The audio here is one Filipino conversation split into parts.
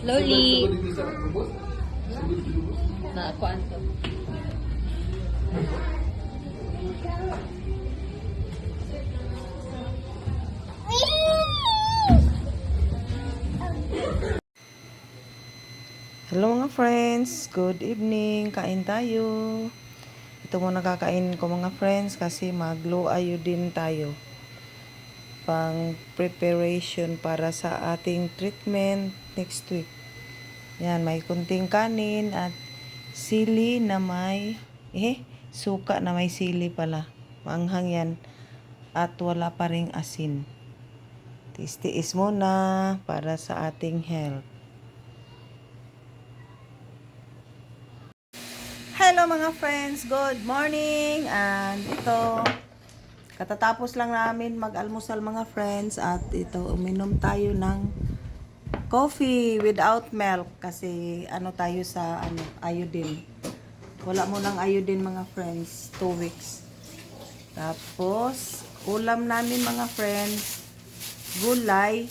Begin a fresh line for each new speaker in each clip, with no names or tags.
Slowly. Na, kuan to.
Hello mga friends, good evening, kain tayo. Ito muna kakain ko mga friends kasi mag-low iodine tayo. Pang preparation para sa ating treatment next week. Yan, may kunting kanin at sili na may, suka na may sili pala. Maanghang yan at wala pa ring asin. Tiis-tiis muna para sa ating health. Hello mga friends, good morning. And ito, katatapos lang namin mag-almusal mga friends at ito, uminom tayo ng coffee without milk kasi tayo sa iodine. Wala mo ng iodine mga friends, 2 weeks. Tapos, ulam namin mga friends, gulay,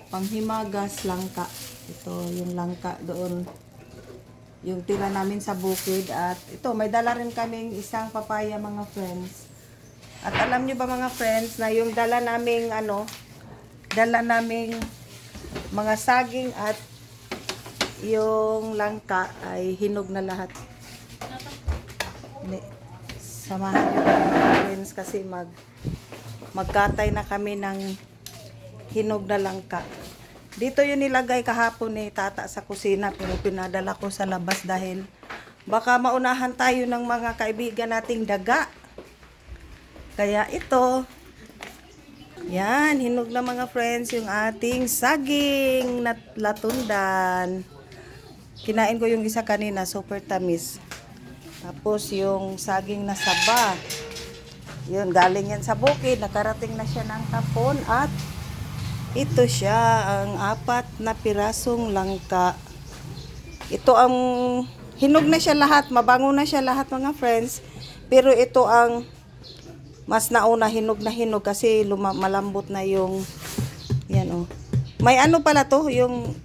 panghimagas, langka. Ito yung langka doon. Yung tira namin sa bukid at ito may dala rin kaming isang papaya mga friends. At alam niyo ba mga friends na yung dala naming mga saging at yung langka ay hinog na lahat. Samahan niyo ba mga friends kasi magkatay na kami ng hinog na langka. Dito yun nilagay kahapon ni tata sa kusina pero pinadala ko sa labas dahil baka maunahan tayo ng mga kaibigan nating daga. Kaya ito, yan, hinog na mga friends yung ating saging na latundan. Kinain ko yung isa kanina, super tamis. Tapos yung saging na saba. Yun, galing yan sa bukid, nakarating na siya ng tapon at ito siya, ang 4 na pirasong langka. Ito ang, hinog na siya lahat, mabango na siya lahat mga friends. Pero ito ang mas nauna hinog na hinog kasi malambot na yung, yan oh. May pala to, yung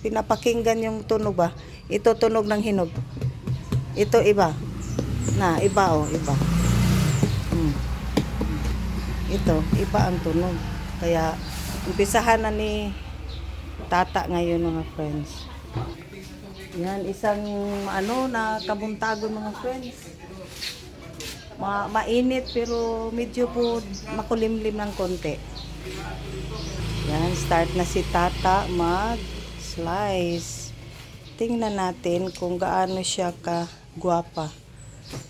pinapakinggan yung tunog ba? Ito tunog ng hinog. Ito iba. Iba oh, iba. Ito, iba ang tunog. Kaya, umpisahan na ni tata ngayon mga friends. Yan, isang na kabuntagon mga friends. Mainit pero medyo po makulimlim ng konti. Yan, start na si tata mag-slice. Tingnan natin kung gaano siya ka-gwapa.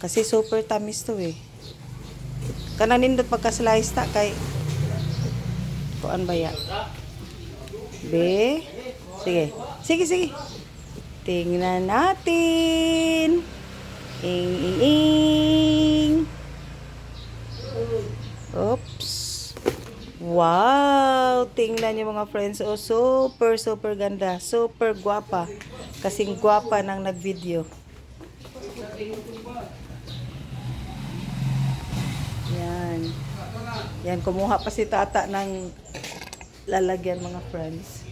Kasi super tamis to eh. Kananindot pagka-slice ta kay kuan ba ya? Be. Sige. Sige. Tingnan natin. Ing. Oops. Wow! Tingnan niyo mga friends. Oh, super ganda. Super gwapa. Kasing gwapa nang nag-video. Yan, kumuha pa si tata ng lalagyan mga friends.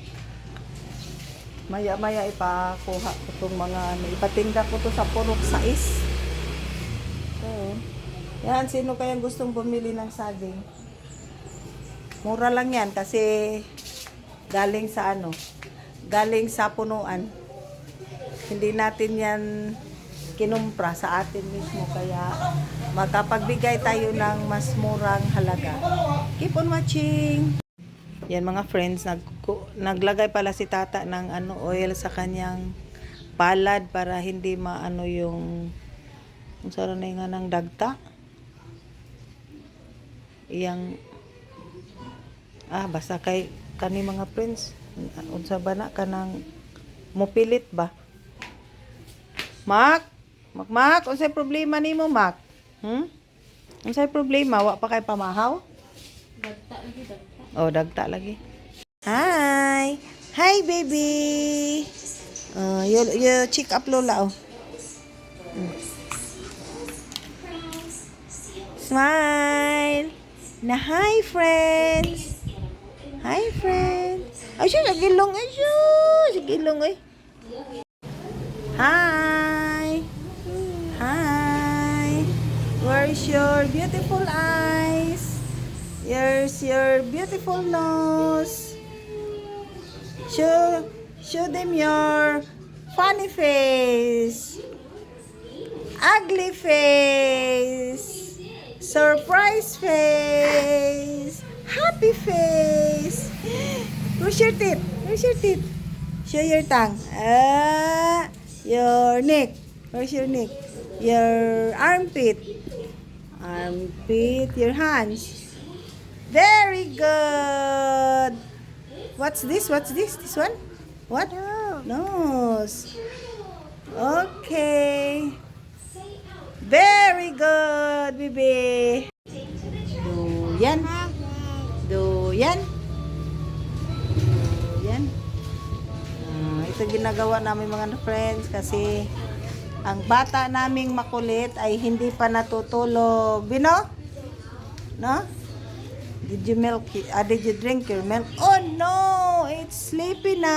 Maya ipakuha ko itong mga ipatinda ko to sa purok sais. So, yan, sino kayang gustong bumili ng saging? Mura lang yan kasi galing sa punuan. Hindi natin yan kinumpra sa atin mismo kaya makapagbigay tayo ng mas murang halaga. Keep on watching. Yan mga friends, naglagay pala si tata ng oil sa kanyang palad para hindi yung sarang nga ng dagta. Basta kay kani mga friends, unsa ba na kanang mupilit ba? Mak, unsay problema nimo, Mak? Unsay problema? Wa pa kay pamahaw?
Dagta lagi, dagta.
Oh, dagta lagi. Hi, baby. You check up Lola oh. Smile. Na hi friends. Ay, siya, sa gilong. Ay, siya, sa gilong, ay. Hi. Hi. Where's your beautiful eyes? Here's your beautiful nose. Show them your funny face. Ugly face. Surprise face. Happy face. Where's your teeth? Where's your teeth? Show your tongue. Your neck. Where's your neck? Your armpit. Armpit. Your hands. Very good. What's this? What's this? This one? What? Nose. Okay. Very good, baby. Duyan. Duyan. Duyan. Ito ginagawa namin mga friends kasi ang bata naming makulit ay hindi pa natutulog. Bino? No? Did you milk it? Did you drink your milk? Oh no! It's sleepy na.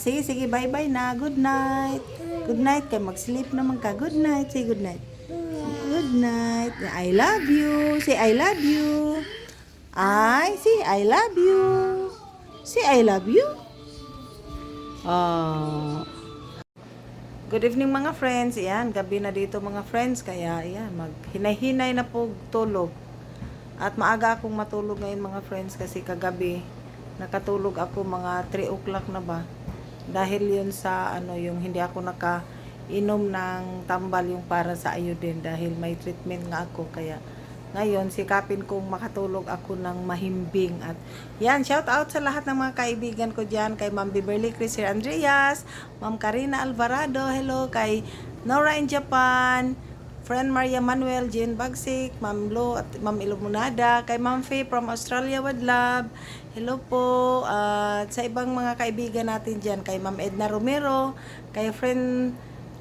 Sige, sige, bye-bye na. Good night. Good night. Kaya mag-sleep naman ka. Good night. Say good night. Good night. I love you. Say I love you. Say I love you. Say I love you. Good evening mga friends. Ayan, gabi na dito mga friends. Kaya ayan, maghinay-hinay na po tulog. At maaga akong matulog ngayon mga friends kasi kagabi nakatulog ako mga 3 o'clock na ba. Dahil yun sa yung hindi ako nakainom ng tambal yung para sa iodine dahil may treatment nga ako. Kaya ngayon sikapin kong makatulog ako ng mahimbing. At yan, shout out sa lahat ng mga kaibigan ko dyan, kay Ma'am Beverly Crisir Andreas, Ma'am Karina Alvarado, hello, kay Nora in Japan, Friend Maria Manuel, Jean Bagsik, Ma'am Lo at Ma'am Ilumunada, kay Ma'am Faye from Australia with love, hello po. At sa ibang mga kaibigan natin dyan, kay Ma'am Edna Romero, kay Friend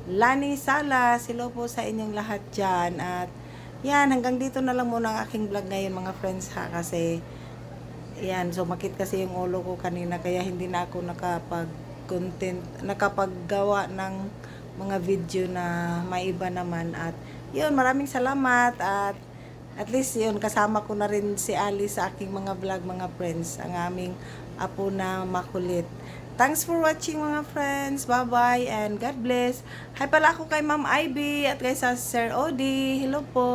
Lani Salas, hello po sa inyong lahat dyan. At yan, hanggang dito na lang muna ang aking vlog ngayon mga friends ha, kasi yan, sumakit kasi yung ulo ko kanina kaya hindi na ako nakapaggawa ng mga video na maiba naman. At yun, maraming salamat at least yun, kasama ko na rin si Alice sa aking mga vlog mga friends, ang aming apo na makulit. Thanks for watching mga friends. Bye-bye and God bless. Hi pala ako kay Ma'am Ivy at kay Sir Odi. Hello po.